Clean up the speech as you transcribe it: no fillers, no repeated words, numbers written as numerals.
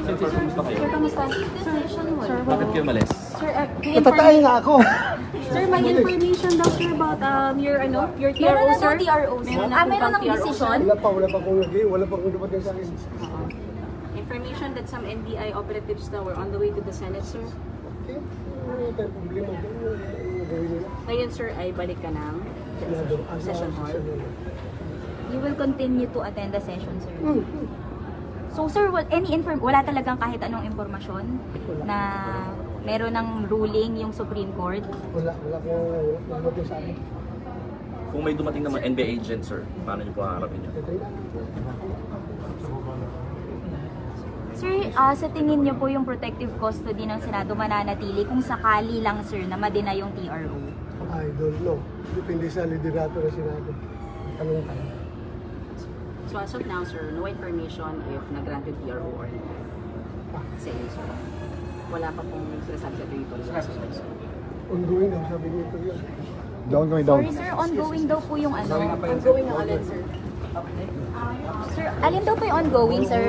Kamusta kayo? Sir, kamusta? Decision mo. Sir, Bakit kayo malis? Sir, Natatay na ako. Sir, may information daw sir about your TRO, Meron na sir? daw TRO, sir. Meron ng decision? Wala pa akong nag wala pa akong dumating sa akin. Information that some NBI operatives now were on the way to the Senate, sir. Okay, ano yung problema ko? Gawin nila. Ngayon, sir, ay balik ka ng session hall. You will continue to attend the session, sir. So, sir, wala talagang kahit anong impormasyon na meron ng ruling yung Supreme Court? Wala akong dumating sa akin. Kung may dumating naman NBA agent, sir, paano niyo po haharapin yun? Sir, sa tingin niyo po yung protective custody ng Senado mananatili kung sakali lang, sir, na madena yung TRO? I don't know. Depende sa liderato ng Senado. Tanong tayo. So as of now, sir, no information if na-granted TRO or not. Sa inyo, sir. Wala pa pong sinasabi sa territory. Ongoing daw, sabi niyo ito yun. Sorry, sir, ongoing daw po yung ano. Ongoing ang alin, sir? Sir, alin daw po yung ongoing, sir?